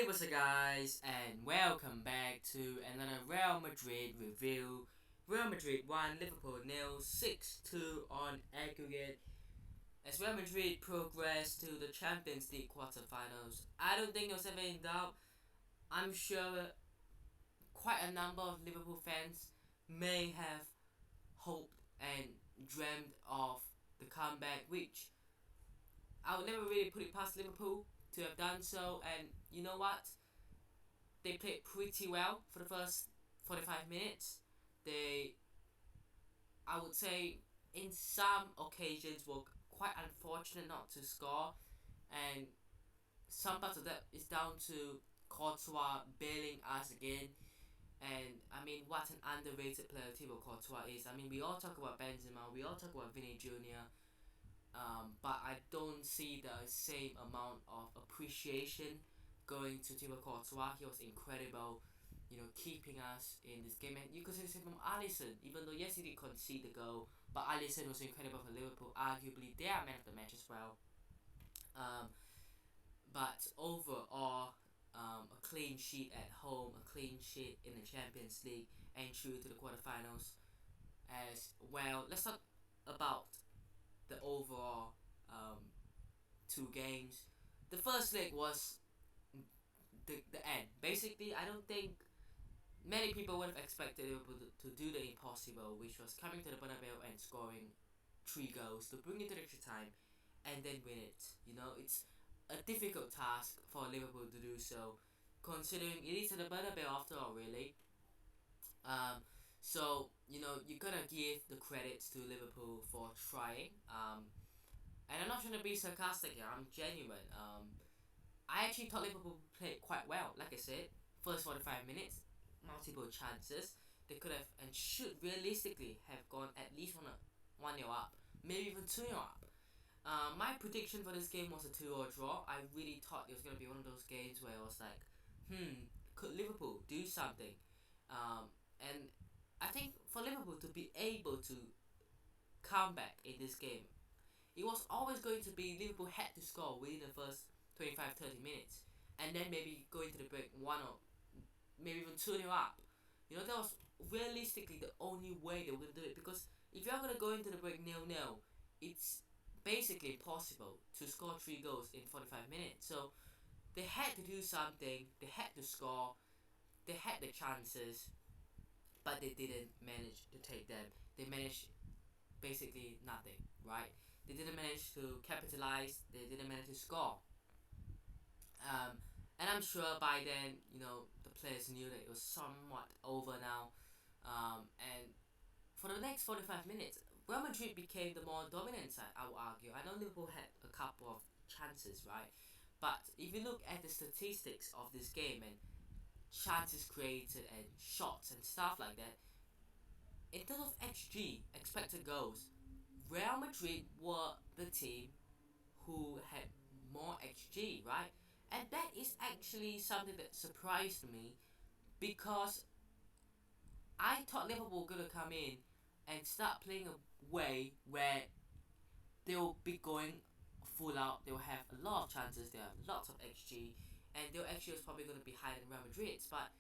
Hey, what's up, guys, and welcome back to another Real Madrid review. Real Madrid 1, Liverpool 0, 6-2 on aggregate. As Real Madrid progress to the Champions League quarterfinals, I don't think there's ever in doubt. I'm sure quite a number of Liverpool fans may have hoped and dreamed of the comeback, which I would never really put it past Liverpool to have done so. And you know what? They played pretty well for the first 45 minutes. They, I would say, in some occasions were quite unfortunate not to score, and some parts of that is down to Courtois bailing us again. And I mean, what an underrated player Thibaut Courtois is. I mean, we all talk about Benzema, we all talk about Vinny Jr., but I don't see the same amount of appreciation going to Thibaut Courtois. He was incredible, keeping us in this game. And you could say the same from Alisson, even though yes, he did concede the goal, but Alisson was incredible for Liverpool. Arguably, they are man of the match as well. Um, but overall, a clean sheet at home, a clean sheet in the Champions League, and through to the quarterfinals as well. Let's talk about the overall two games. The first leg was the end. Basically, I don't think many people would have expected Liverpool to do the impossible, which was coming to the Bernabeu and scoring 3 goals to bring it to extra time and then win it. It's a difficult task for Liverpool to do so, considering it is at the Bernabeu after all, really. So you gotta give the credits to Liverpool for trying. And I'm not trying to be sarcastic here. I'm genuine. I actually thought Liverpool played quite well. Like I said, first 45 minutes, multiple chances. They could have and should realistically have gone at least 1-0 up, maybe even 2-0 up. My prediction for this game was a 2-0 draw. I really thought it was going to be one of those games where I was like, could Liverpool do something? And I think for Liverpool to be able to come back in this game, it was always going to be Liverpool had to score within the first 25-30 minutes, and then maybe go into the break 1-0, maybe even 2-0 up. That was realistically the only way they were going to do it, because if you're going to go into the break 0-0, it's basically impossible to score 3 goals in 45 minutes. So they had to do something, they had to score, they had the chances, but they didn't manage to take them. They managed basically nothing, right? They didn't manage to capitalize, they didn't manage to score. And I'm sure by then, the players knew that it was somewhat over now. And for the next 45 minutes, Real Madrid became the more dominant side, I would argue. I know Liverpool had a couple of chances, right? But if you look at the statistics of this game and chances created and shots and stuff like that, in terms of XG, expected goals, Real Madrid were the team who had more XG, right? And that is actually something that surprised me, because I thought Liverpool were gonna come in and start playing a way where they'll be going full out, they'll have a lot of chances, they'll have lots of XG, and their XG was probably gonna be higher than Real Madrid's. But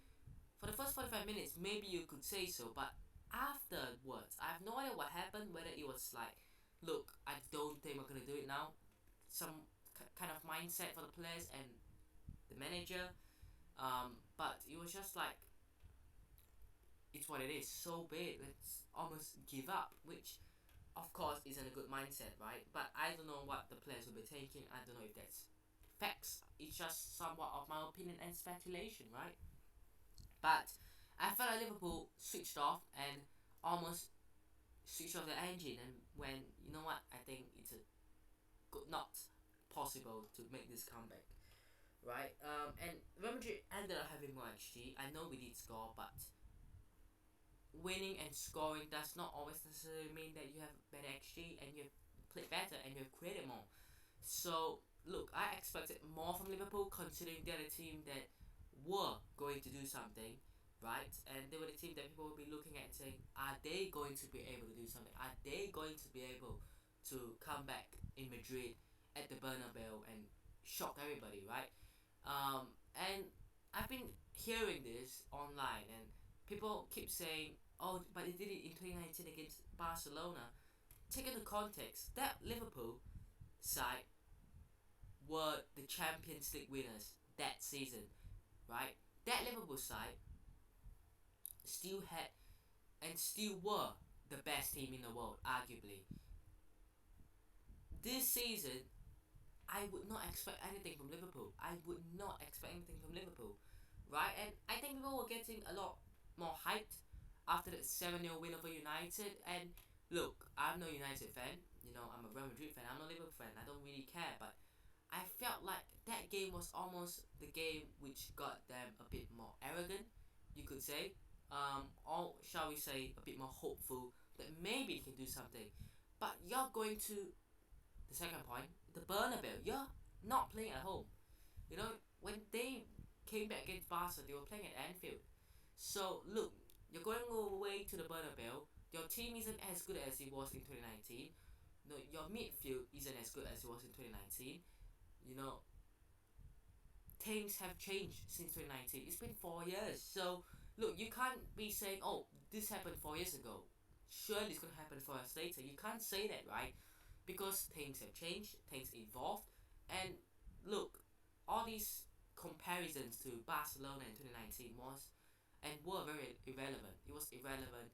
for the first 45 minutes, maybe you could say so, but afterwards, I have no idea what happened, whether it was like, look, I don't think we're gonna do it now, some kind of mindset for the players and the manager, but it was just like, it's what it is, so bad, let's almost give up, which of course isn't a good mindset, right? But I don't know what the players will be thinking. I don't know if that's facts, it's just somewhat of my opinion and speculation, right? But I felt like Liverpool switched off and almost switched off the engine, and when, you know what, I think it's a good, not possible to make this comeback, right? And Real Madrid ended up having more XG. I know we did score, but winning and scoring does not always necessarily mean that you have better XG and you have played better and you have created more. So look, I expected more from Liverpool, considering they're the team that were going to do something, right? And they were the team that people will be looking at and saying, are they going to be able to do something? Are they going to be able to come back in Madrid at the Bernabeu and shock everybody, right? And hearing this online, and people keep saying, "Oh, but they did it in 2019 against Barcelona." Take into context that Liverpool side were the Champions League winners that season, right? That Liverpool side still had and still were the best team in the world, arguably. This season, I would not expect anything from Liverpool. I would not expect anything from Liverpool, right? And I think people were getting a lot more hyped after that 7-0 win over United. And look, I'm no United fan. I'm a Real Madrid fan. I'm not a Liverpool fan. I don't really care. But I felt like that game was almost the game which got them a bit more arrogant, you could say. Or shall we say, a bit more hopeful that maybe they can do something. But you're going to the second point, the Bernabeu. You're not playing at home. When they came back against Barca, they were playing at Anfield. So look, you're going away to the Bernabeu. Your team isn't as good as it was in 2019. No, your midfield isn't as good as it was in 2019. You know, things have changed since 2019. It's been 4 years. So look, you can't be saying, "Oh, this happened 4 years ago. Surely it's gonna happen 4 years later." You can't say that, right? Because things have changed, things evolved, and look, all these comparisons to Barcelona in 2019 was and were very irrelevant. It was irrelevant,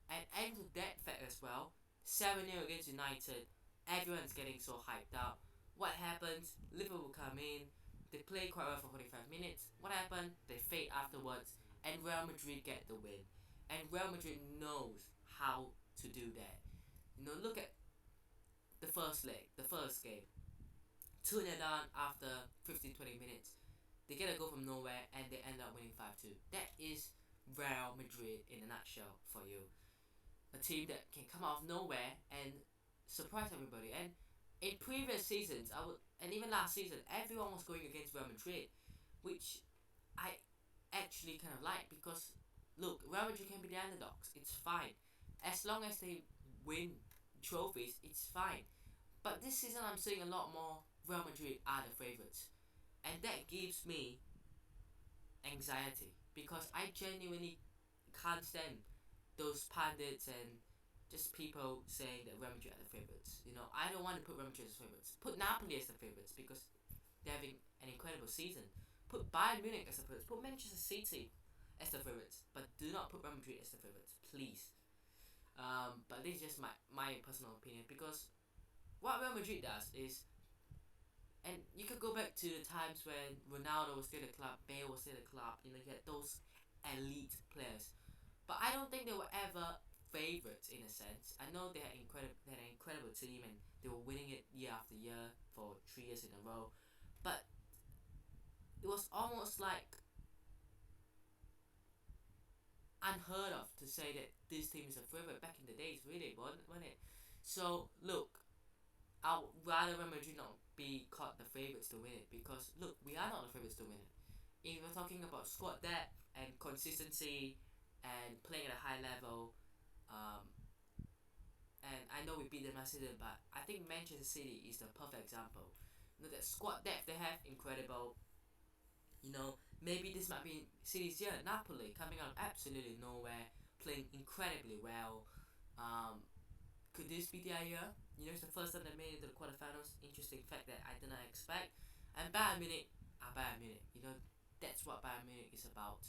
and to that fact as well, 7-0 against United, everyone's getting so hyped up. What happens? Liverpool come in, they play quite well for 45 minutes. What happened? They fade afterwards, and Real Madrid get the win. And Real Madrid knows how to do that. Look at the first leg, the first game. 2-0 down after 15-20 minutes. They get a goal from nowhere and they end up winning 5-2. That is Real Madrid in a nutshell for you. A team that can come out of nowhere and surprise everybody. And in previous seasons, and even last season, everyone was going against Real Madrid, which I actually kind of like because look, Real Madrid can be the underdogs. It's fine. As long as they win trophies, it's fine. But this season, I'm seeing a lot more Real Madrid are the favourites. And that gives me anxiety because I genuinely can't stand those pundits and just people saying that Real Madrid are the favourites. I don't want to put Real Madrid as favourites. Put Napoli as the favourites because they're having an incredible season. Put Bayern Munich as the favourites. Put Manchester City as the favourites. But do not put Real Madrid as the favourites, please. But this is just my personal opinion because what Real Madrid does is, and you could go back to the times when Ronaldo was still at the club, Bale was still at the club. You had those elite players, but I don't think they were ever favourites in a sense. I know they had an incredible team and they were winning it year after year for 3 years in a row, but it was almost like unheard of to say that this team is a favourite back in the days. Really, wasn't it? So look, I would rather Real Madrid not be called the favourites to win it because look, we are not the favourites to win it. If we're talking about squad depth and consistency and playing at a high level, um, and I know we beat them last season, but I think Manchester City is the perfect example. That squad depth they have, incredible. Maybe this might be City's year. Napoli coming out of absolutely nowhere, playing incredibly well. Um, could this be their year? It's the first time they made it to the quarterfinals. Interesting fact that I did not expect. And Bayern Munich are Bayern Munich. That's what Bayern Munich is about.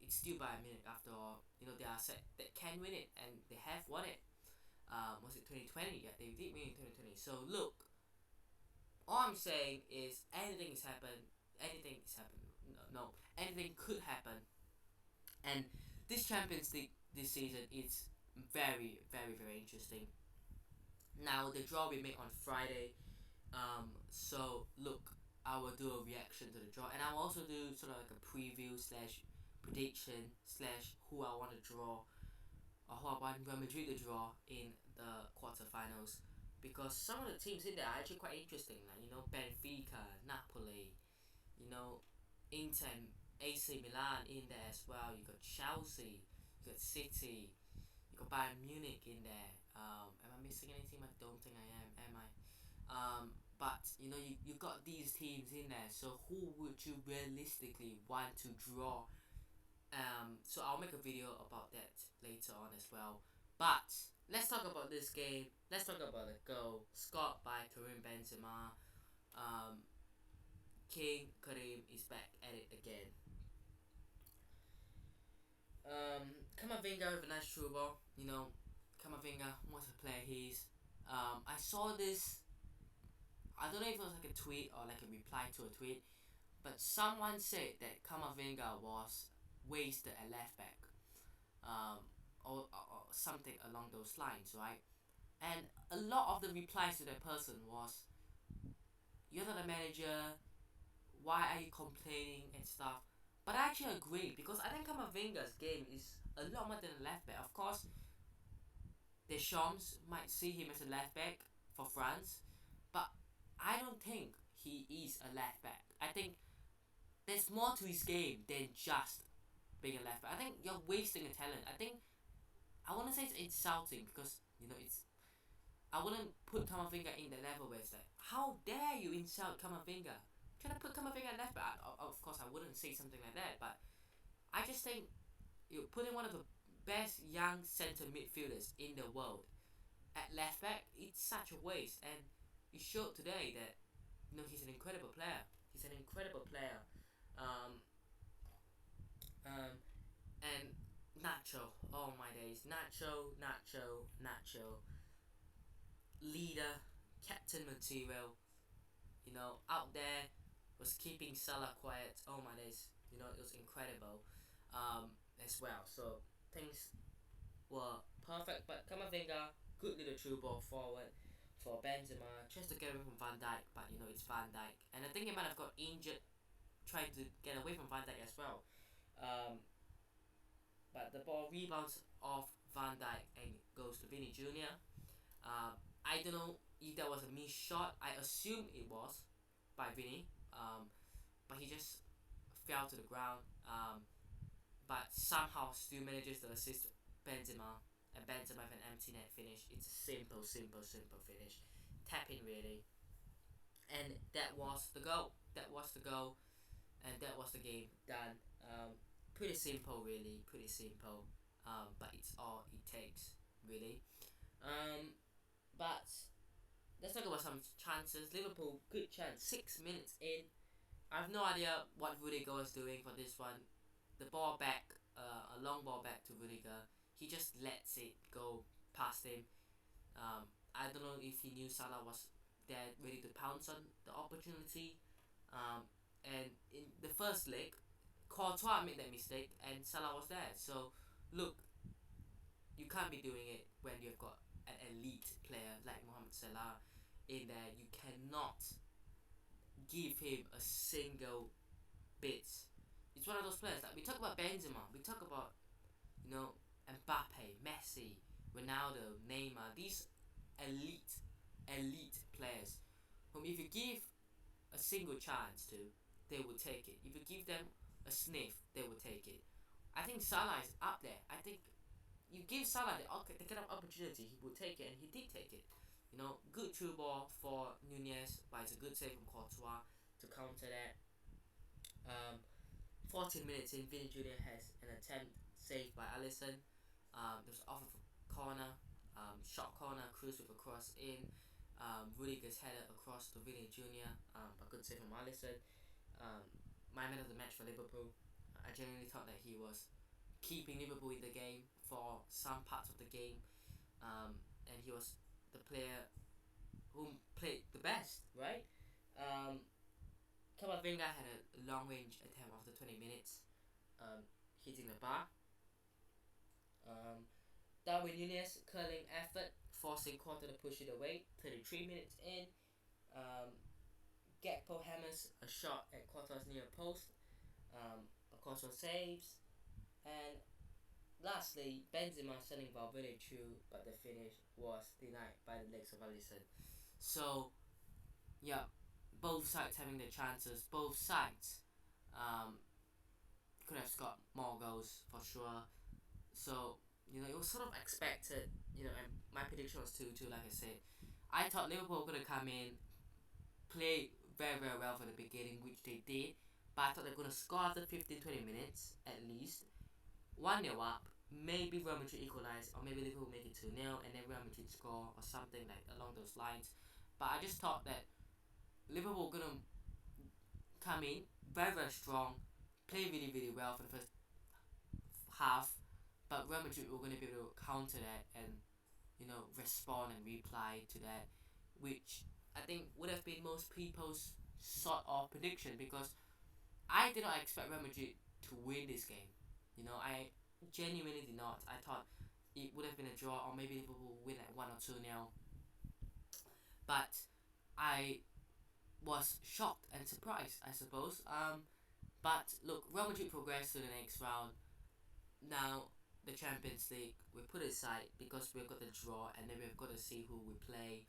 It's still Bayern Munich after all. They are set that can win it, and they have won it. Was it 2020? Yeah, they did win in 2020. So look, all I'm saying is anything is happened. Anything is happening. No, anything could happen. And this Champions League this season is very, very, very interesting. Now the draw we make on Friday. So look, I will do a reaction to the draw, and I will also do sort of like a preview slash prediction slash who I want to draw or who I want Real Madrid to draw in the quarterfinals. Because some of the teams in there are actually quite interesting. Like Benfica, Napoli, Inter, AC Milan in there as well. You got Chelsea, you got City, you got Bayern Munich in there. Am I missing any team? I don't think I am. Am I? But you got these teams in there, so who would you realistically want to draw? So I'll make a video about that later on as well. But let's talk about this game. Let's talk about the goal scored by Karim Benzema. Um, King Karim is back at it again. Kamavinga with a nice through ball. Kamavinga, what a player he is. I saw this. I don't know if it was like a tweet or like a reply to a tweet, but someone said that Kamavinga was wasted at left back, um, or something along those lines, right? And a lot of the replies to that person was, "You're not a manager. Why are you complaining and stuff?" But I actually agree because I think Kamavinga's game is a lot more than a left back. Of course, Deschamps might see him as a left back for France, but I don't think he is a left back. I think there's more to his game than just being a left back. I think you're wasting a talent. I think I wouldn't say it's insulting because it's. I wouldn't put Kamavinga in the level where it's like, how dare you insult Kamavinga? Trying to put Kamavinga at left back. Of course, I wouldn't say something like that, but I just think you putting one of the best young centre midfielders in the world at left back, it's such a waste. And he showed today that he's an incredible player. He's an incredible player. Um, um, and Nacho, oh my days, Nacho, leader, captain material. Out there was keeping Salah quiet. Oh my days, it was incredible. As well. So things were perfect, but Kamavinga, good little through ball forward for Benzema, just to get away from Van Dijk, but it's Van Dijk, and I think he might have got injured trying to get away from Van Dijk as well. Um, but the ball rebounds off Van Dijk and goes to Vinny Jr. I don't know if that was a missed shot. I assume it was by Vinny, but he just fell to the ground. But somehow still manages to assist Benzema, and Benzema with an empty net finish. It's a simple finish, tapping really, and that was the goal. That was the goal, and that was the game done. Pretty simple, really, pretty simple. But it's all it takes, really. But let's talk about some chances. Liverpool, good chance. 6 minutes in. I have no idea what Rudiger was doing for this one. The ball back, a long ball back to Rudiger. He just lets it go past him. I don't know if he knew Salah was there ready to pounce on the opportunity. And in the first leg, Courtois made that mistake and Salah was there. So, look, you can't be doing it when you've got an elite player like Mohamed Salah in there. You cannot give him a single bit. It's one of those players. Like we talk about Benzema, we talk about Mbappe, Messi, Ronaldo, Neymar. These elite players, whom if you give a single chance to, they will take it. If you give them a sniff, they will take it. I think Salah is up there. I think you give Salah the kind of opportunity, he will take it, and he did take it. Good through ball for Nunez, but it's a good save from Courtois to counter that. 14 minutes in, Vinny Jr. has an attempt saved by Alisson. There was off of a corner, short corner, Cruz with a cross in. Rudiger's headed across to Vinny Jr. A good save from Alisson. My man of the match for Liverpool. I genuinely thought that he was keeping Liverpool in the game for some parts of the game, and he was the player who played the best, right? Camavinga had a long range attempt after 20 minutes, hitting the bar. Darwin Nunez curling effort, forcing Quarter to push it away. 33 minutes in, Gakpo hammers a shot at Quarter's near post. Quarter saves, and lastly, Benzema sending Valverde through, but the finish was denied by the legs of Alisson. So, yeah, both sides having their chances. Both sides could have scored more goals for sure. So, it was sort of expected, and my prediction was 2-2, like I said. I thought Liverpool were going to come in, play very, very well for the beginning, which they did. But I thought they're going to score after 15-20 minutes at least. 1-0 up. Maybe Real Madrid equalize, or maybe Liverpool make it 2-0 and then Real Madrid score, or something like along those lines. But I just thought that Liverpool gonna come in very, very strong, play really, really well for the first half, but Real Madrid were gonna be able to counter that and respond and reply to that, which I think would have been most people's sort of prediction, because I did not expect Real Madrid to win this game. I genuinely did not. I thought it would have been a draw, or maybe Liverpool win at 1 or 2-0. But I was shocked and surprised, I suppose. But look, Real Madrid progressed to the next round. Now, the Champions League, we put it aside because we've got the draw, and then we've got to see who we play.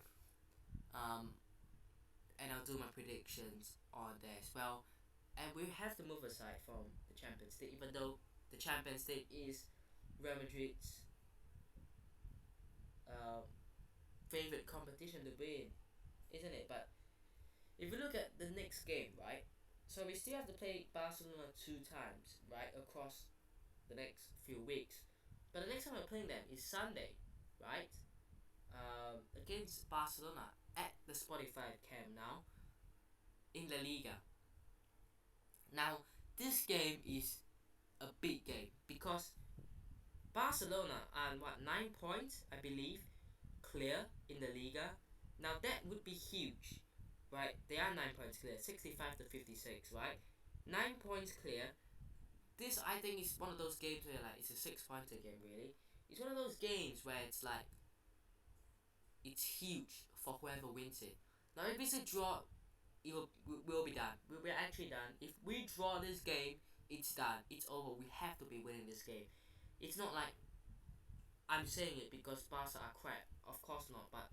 And I'll do my predictions on there as well. And we have to move aside from the Champions League, even though the Champions League is Real Madrid's favorite competition to win, isn't it? But if you look at the next game, right? So we still have to play Barcelona 2 times, right, across the next few weeks. But the next time we're playing them is Sunday, right? Against Barcelona at the Spotify Camp Nou in La Liga. Now, this game is a big game because Barcelona are 9 points, I believe, clear in the Liga. Now that would be huge, right? They are 9 points clear, 65 to 56, right? 9 points clear. This, I think, is one of those games where it's a 6-pointer game, really. It's one of those games where it's huge for whoever wins it. Now if it's a draw, we'll be done. We're actually done. If we draw this game, it's done. It's over. We have to be winning this game. It's not like I'm saying it because Barca are crap. Of course not. But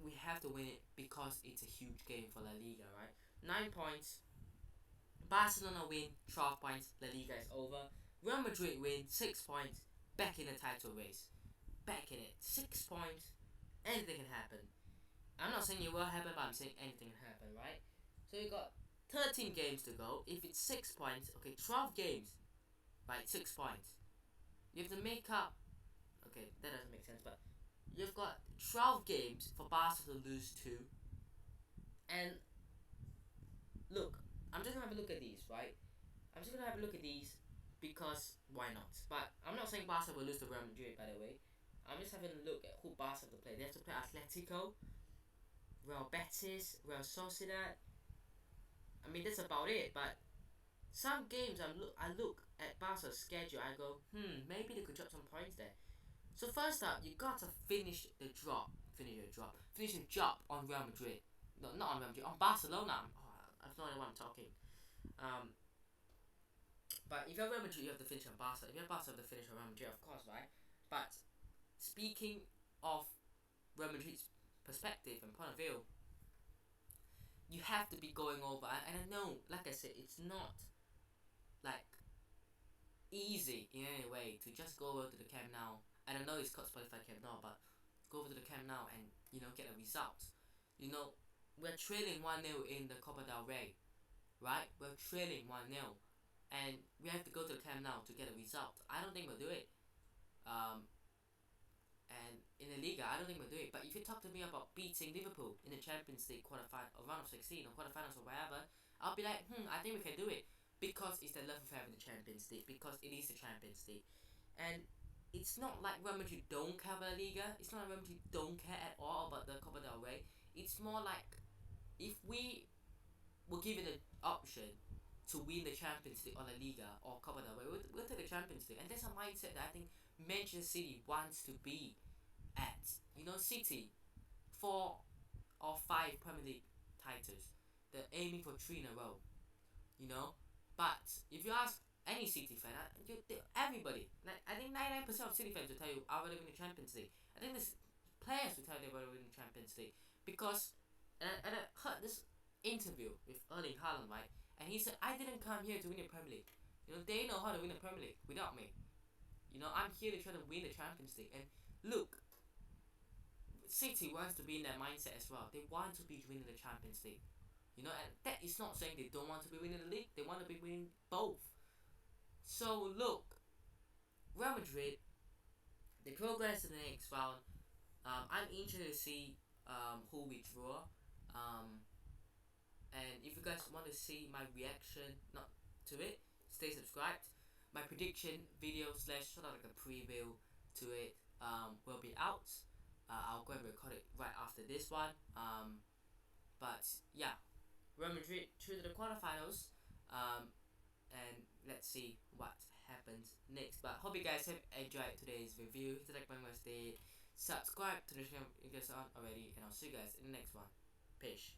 we have to win it because it's a huge game for La Liga, right? 9 points. Barcelona win, 12 points. La Liga is over. Real Madrid win, 6 points. Back in the title race. Back in it. 6 points. Anything can happen. I'm not saying it will happen, but I'm saying anything can happen, right? So you got 13 games to go. If it's 6 points, okay, 12 games, right? 6 points. You have to make up. Okay, that doesn't make sense, but you've got 12 games for Barca to lose to. And look, I'm just gonna have a look at these, right? I'm just gonna have a look at these because why not? But I'm not saying Barca will lose to Real Madrid, by the way. I'm just having a look at who Barca have to play. They have to play Atletico, Real Betis, Real Sociedad. I mean, that's about it. But some games I look at Barca's schedule, I go, maybe they could drop some points there. So first up, you got to finish the job on Real Madrid. No, not on Real Madrid, on Barcelona. I have no idea what I'm talking. But if you're Real Madrid, you have to finish on Barca. If you're Barca, you have to finish on Real Madrid, of course, right? But speaking of Real Madrid's perspective and point of view, you have to be going over. And I know, like I said, it's not easy in any way to just go over to the Camp Nou. And I know it's called Spotify Camp Nou, but go over to the Camp Nou and get a result. We're trailing 1-0 in the Copa del Rey, right? We're trailing 1-0, and we have to go to the Camp Nou to get a result. I don't think we'll do it. And in the Liga, I don't think we'll do it. But if you talk to me about beating Liverpool in the Champions League quarterfinal, or round of 16, or quarterfinals, or whatever, I'll be like, I think we can do it. Because it's the love of having the Champions League. Because it is the Champions League. And it's not like Real Madrid don't care about La Liga. It's not like Real Madrid don't care at all about the Copa del Rey. It's more like, if we were given an option to win the Champions League or La Liga or Copa del Rey, we'll take the Champions League. And that's a mindset that I think Manchester City wants to be at. City, 4 or 5 Premier League titles. They're aiming for 3 in a row. But if you ask any City fan, everybody, I think 99% of City fans will tell you, I'd rather win the Champions League. I think there's players will tell you they'd rather win the Champions League. Because, and I heard this interview with Erling Haaland, right? And he said, I didn't come here to win the Premier League. They know how to win the Premier League without me. I'm here to try to win the Champions League. And look, City wants to be in that mindset as well. They want to be winning the Champions League. And that is not saying they don't want to be winning the league. They want to be winning both. So look, Real Madrid, they progress to the next round. I'm interested to see who we draw. Um, and if you guys want to see my reaction, not to it, stay subscribed. My prediction video slash sort of like a preview to it will be out. I'll go and record it right after this one. But yeah, Real Madrid through to the quarterfinals. And let's see what happens next. But hope you guys have enjoyed today's review. Hit the like button if you subscribe to the channel if you guys aren't already, and I'll see you guys in the next one. Peace.